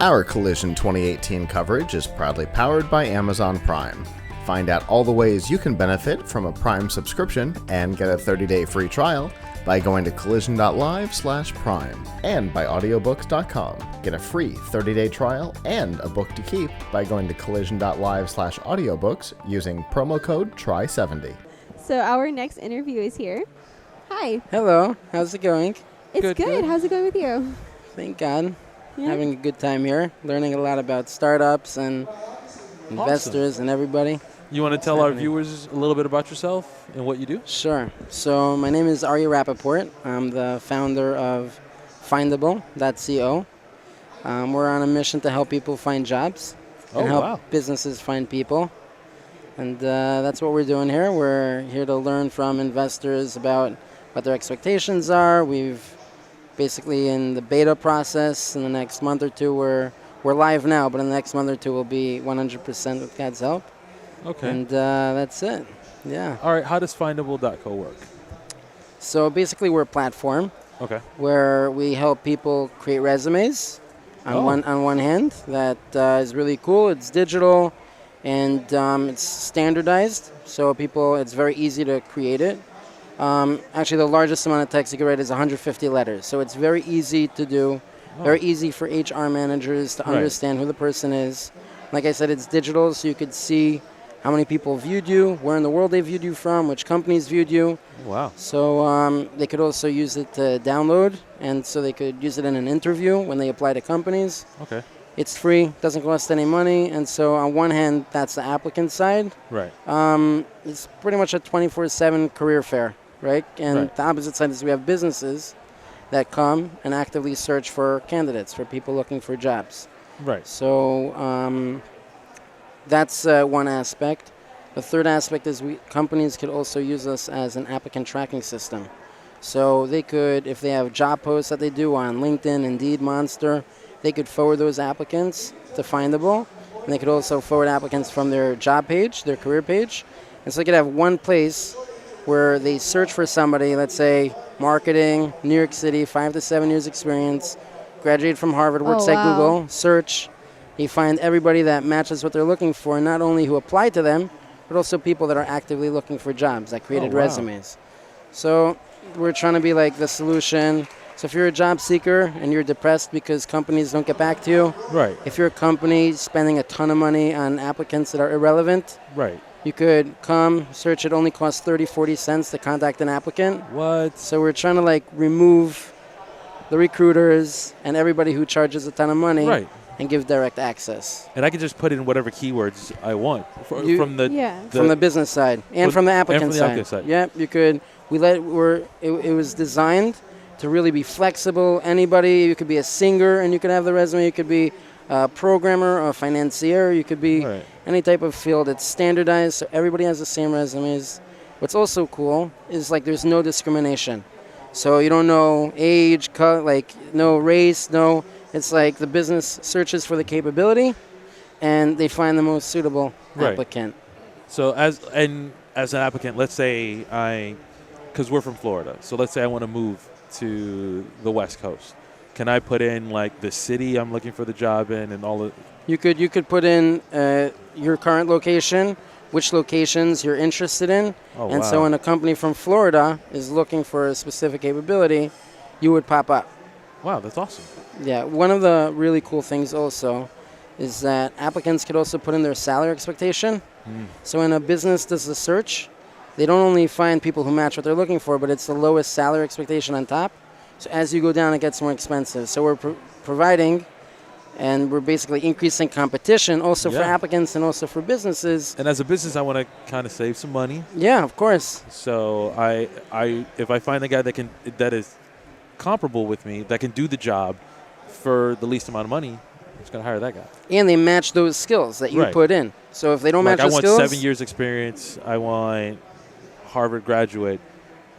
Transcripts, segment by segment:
Our Collision 2018 coverage is proudly powered by Amazon Prime. Find out all the ways you can benefit from a Prime subscription and get a 30-day free trial by going to collision.live/prime and by audiobooks.com. Get a free 30-day trial and a book to keep by going to collision.live/audiobooks using promo code TRY70. So our next interview is here. Hi. Hello. How's it going? It's good. How's it going with you? Thank God. Yeah. Having a good time here, learning a lot about startups and investors and everybody. You want to tell our viewers a little bit about yourself and what you do? Sure. So my name is Arya Rappaport. I'm the founder of Findable.co. We're on a mission to help people find jobs and help businesses find people. And that's what we're doing here. We're here to learn from investors about what their expectations are. We've basically in the beta process. In the next month or two, we're live now, but in the next month or two, we'll be 100% with God's help. Okay. And that's it. Yeah. All right. How does Findable.co work? So basically, we're a platform. Okay. Where we help people create resumes. On one hand, that is really cool. It's digital, and it's standardized. So it's very easy to create it. Actually, the largest amount of text you can write is 150 letters. So it's very easy to do, very easy for HR managers to understand who the person is. Like I said, it's digital, so you could see how many people viewed you, where in the world they viewed you from, which companies viewed you. Wow. So they could also use it to download, and so they could use it in an interview when they apply to companies. Okay. It's free, doesn't cost any money, and so on one hand, that's the applicant side. Right. It's pretty much a 24/7 career fair, right? And the opposite side is we have businesses that come and actively search for candidates, for people looking for jobs. Right. So that's one aspect. The third aspect is companies could also use us as an applicant tracking system. So they could, if they have job posts that they do on LinkedIn, Indeed, Monster, they could forward those applicants to Findable. And they could also forward applicants from their job page, their career page. And so they could have one place where they search for somebody, let's say marketing, New York City, 5 to 7 years experience, graduated from Harvard, works at Google, search. You find everybody that matches what they're looking for, not only who applied to them, but also people that are actively looking for jobs, that created resumes. So we're trying to be like the solution. So if you're a job seeker and you're depressed because companies don't get back to you, if you're a company spending a ton of money on applicants that are irrelevant, you could come, search. It only costs 30, 40 cents to contact an applicant. What? So we're trying to remove the recruiters and everybody who charges a ton of money. And give direct access. And I can just put in whatever keywords I want from the business side and from the applicant side. Yeah, you could. It was designed to really be flexible. Anybody, you could be a singer and you could have the resume. You could be a programmer, a financier. You could be any type of field. It's standardized, so everybody has the same resumes. What's also cool is there's no discrimination. So you don't know age, no race, no. It's like the business searches for the capability, and they find the most suitable applicant. So as an applicant, let's say because we're from Florida, so let's say I want to move to the West Coast. Can I put in the city I'm looking for the job in and all of? You could put in your current location, which locations you're interested in, so when a company from Florida is looking for a specific capability, you would pop up. Wow, that's awesome. Yeah, one of the really cool things also is that applicants could also put in their salary expectation. So when a business does a search, they don't only find people who match what they're looking for, but it's the lowest salary expectation on top. So as you go down, it gets more expensive. So we're providing, and we're basically increasing competition also for applicants and also for businesses. And as a business, I want to kind of save some money. Yeah, of course. So if I find a guy that is comparable with me, that can do the job for the least amount of money, I'm just going to hire that guy. And they match those skills that you put in. So if they don't match the skills... I want 7 years experience. I want Harvard graduate.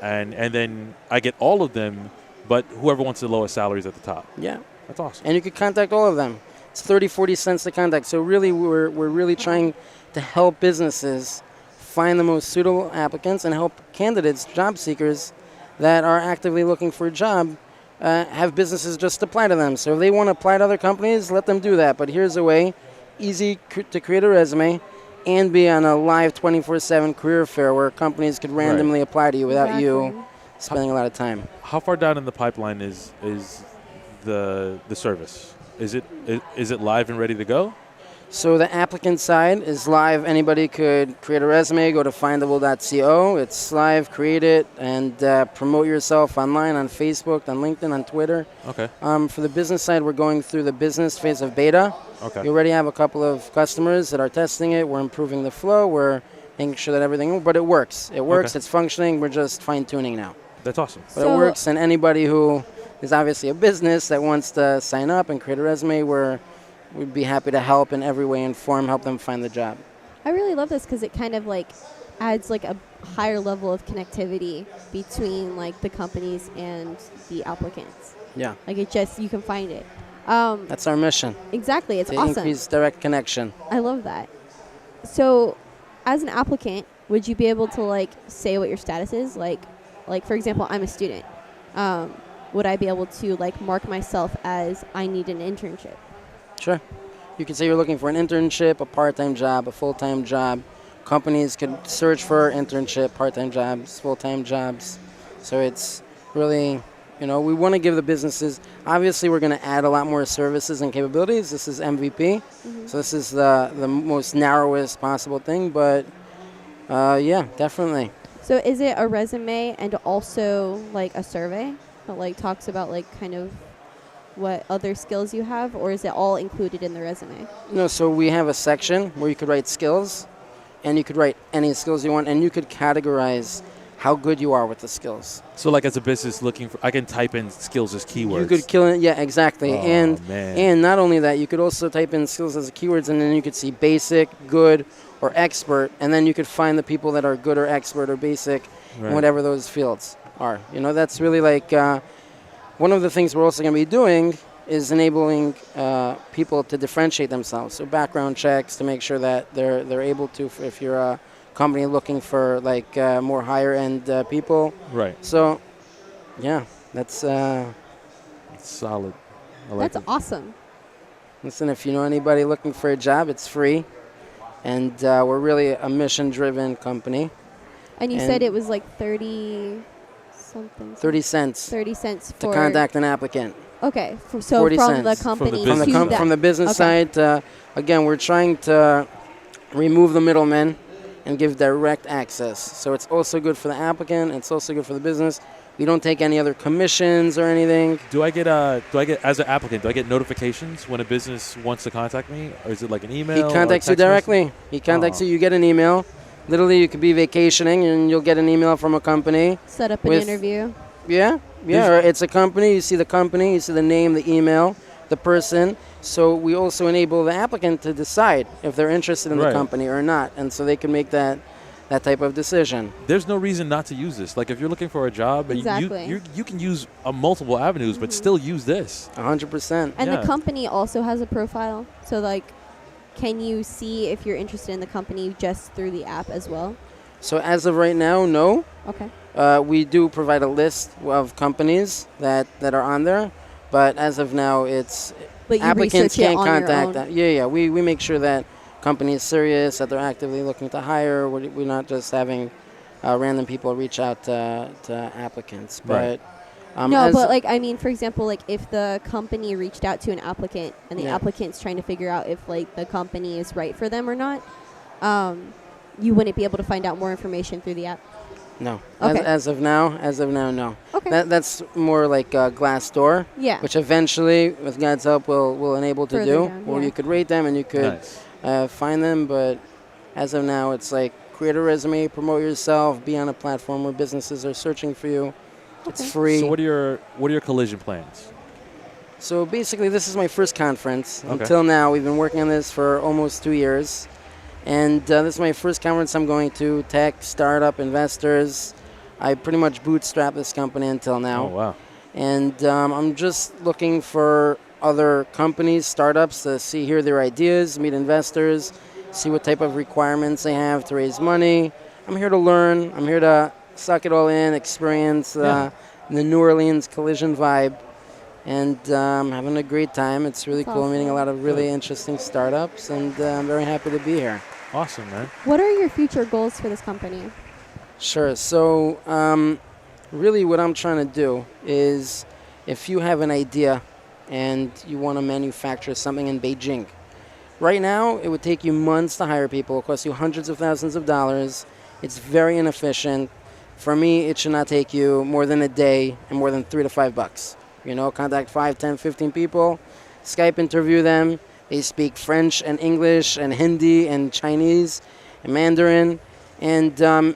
And then I get all of them, but whoever wants the lowest salaries at the top. Yeah. That's awesome. And you could contact all of them. It's 30, 40 cents to contact. So really, we're really trying to help businesses find the most suitable applicants and help candidates, job seekers, that are actively looking for a job have businesses just apply to them. So if they want to apply to other companies, let them do that. But here's a way, easy to create a resume and be on a live 24/7 career fair where companies could randomly apply to you without you spending a lot of time. How far down in the pipeline is the service? Is it live and ready to go? So the applicant side is live. Anybody could create a resume, go to findable.co. It's live, create it, and promote yourself online on Facebook, on LinkedIn, on Twitter. Okay. For the business side, we're going through the business phase of beta. Okay. We already have a couple of customers that are testing it. We're improving the flow. We're making sure that everything, but it works. It works. Okay. It's functioning. We're just fine-tuning now. That's awesome. But it works, and anybody who is obviously a business that wants to sign up and create a resume, we'd be happy to help in every way, inform, help them find the job. I really love this because it kind of like adds like a higher level of connectivity between like the companies and the applicants. Yeah. Like it just, you can find it. That's our mission. Exactly. It's to awesome. increase direct connection. I love that. So as an applicant, would you be able to like say what your status is? Like for example, I'm a student. Would I be able to like mark myself as I need an internship? Sure. You could say you're looking for an internship, a part-time job, a full-time job. Companies could search for internship, part-time jobs, full-time jobs. So it's really, we want to give the businesses, obviously we're going to add a lot more services and capabilities. This is MVP. Mm-hmm. So this is the most narrowest possible thing, but yeah, definitely. So is it a resume and also like a survey that like talks about like kind of what other skills you have, or is it all included in the resume? No, so we have a section where you could write skills, and you could write any skills you want, and you could categorize how good you are with the skills. So like as a business looking for, I can type in skills as keywords. You could kill it, yeah, exactly. Oh, and man. And not only that, you could also type in skills as keywords, and then you could see basic, good, or expert, and then you could find the people that are good or expert or basic in whatever those fields are. That's really like one of the things we're also going to be doing is enabling people to differentiate themselves. So background checks to make sure that they're able to, if you're a company looking for like more higher end people. Right. So, yeah, that's solid. I like That's awesome. Listen, if you know anybody looking for a job, it's free, and we're really a mission-driven company. And you said it was like 30 something. 30 cents. 30 cents to for contact an applicant. Okay, so 40 from cents. the company From the business side, again, we're trying to remove the middlemen and give direct access. So it's also good for the applicant. It's also good for the business. We don't take any other commissions or anything. Do I get as an applicant? Do I get notifications when a business wants to contact me, or is it like an email? He contacts you directly. Message? He contacts you. You get an email. Literally, you could be vacationing and you'll get an email from a company. Set up an interview. Yeah. Or it's a company. You see the company. You see the name, the email, the person. So we also enable the applicant to decide if they're interested in the company or not, and so they can make that type of decision. There's no reason not to use this. Like if you're looking for a job, you can use multiple avenues, but still use this. 100%. And the company also has a profile. So like, can you see if you're interested in the company just through the app as well? So as of right now, no. Okay. We do provide a list of companies that are on there, but as of now, it's applicants can't contact that. Yeah. We make sure that company is serious, that they're actively looking to hire. We're not just having random people reach out to applicants. But but like, I mean, for example, like if the company reached out to an applicant and the applicant's trying to figure out if like the company is right for them or not, you wouldn't be able to find out more information through the app? No. Okay. As of now, no. Okay. That's more like Glassdoor. Yeah. Which eventually, with God's help, we'll enable to do. Where you could rate them and you could find them. But as of now, it's like create a resume, promote yourself, be on a platform where businesses are searching for you. Okay. It's free. So what are your collision plans? So basically, this is my first conference. Okay. Until now, we've been working on this for almost 2 years. And this is my first conference I'm going to. Tech, startup, investors. I pretty much bootstrapped this company until now. Oh, wow. And I'm just looking for other companies, startups, to hear their ideas, meet investors, see what type of requirements they have to raise money. I'm here to learn. I'm here to suck it all in, experience the New Orleans collision vibe, and having a great time. It's really That's cool meeting a awesome. lot of really interesting startups, and I'm very happy to be here. Awesome, man. What are your future goals for this company? Sure. So really what I'm trying to do is if you have an idea and you want to manufacture something in Beijing, right now it would take you months to hire people. It costs you hundreds of thousands of dollars. It's very inefficient. For me, it should not take you more than a day and more than $3 to $5. You know, contact 5, 10, 15 people, Skype interview them. They speak French and English and Hindi and Chinese and Mandarin. And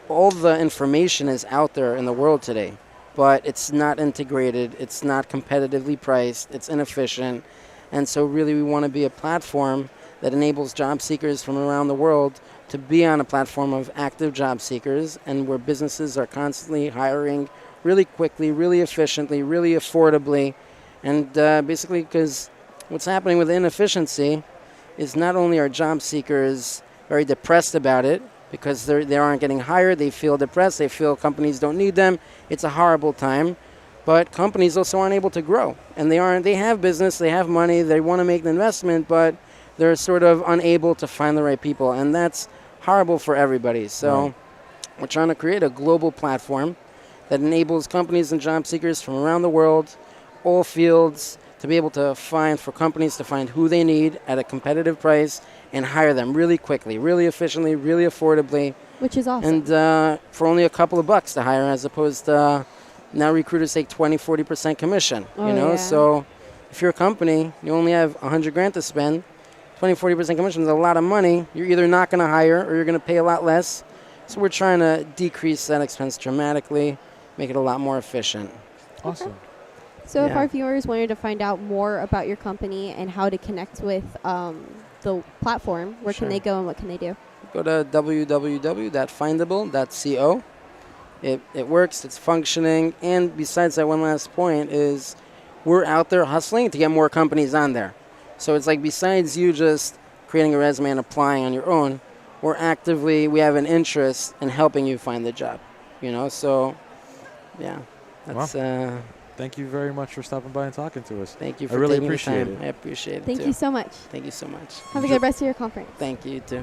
all the information is out there in the world today, but it's not integrated. It's not competitively priced. It's inefficient. And so really we want to be a platform that enables job seekers from around the world to be on a platform of active job seekers, and where businesses are constantly hiring really quickly, really efficiently, really affordably. And basically because what's happening with inefficiency is not only are job seekers very depressed about it because they aren't getting hired, they feel depressed, they feel companies don't need them, it's a horrible time. But companies also aren't able to grow, and they have business, they have money, they want to make an investment, but they're sort of unable to find the right people, and that's horrible for everybody. So we're trying to create a global platform that enables companies and job seekers from around the world, all fields, to be able to find, for companies to find who they need at a competitive price and hire them really quickly, really efficiently, really affordably. Which is awesome. And for only a couple of bucks to hire, as opposed to now recruiters take 20, 40% commission, Oh, you know? yeah. So if you're a company, you only have $100,000 to spend, 20, 40% commission is a lot of money. You're either not going to hire or you're going to pay a lot less. So we're trying to decrease that expense dramatically, make it a lot more efficient. Awesome. So if Yeah. our viewers wanted to find out more about your company and how to connect with the platform, where Sure. can they go and what can they do? Go to www.findable.co. It works, it's functioning, and besides that, one last point is we're out there hustling to get more companies on there. So it's like besides you just creating a resume and applying on your own, we have an interest in helping you find the job, you know? So, yeah, that's, Thank you very much for stopping by and talking to us. thank you I for really taking the appreciate time. it. I appreciate it Thank too. you so much. Thank you so much. Have a good rest of your conference. Thank you, you too.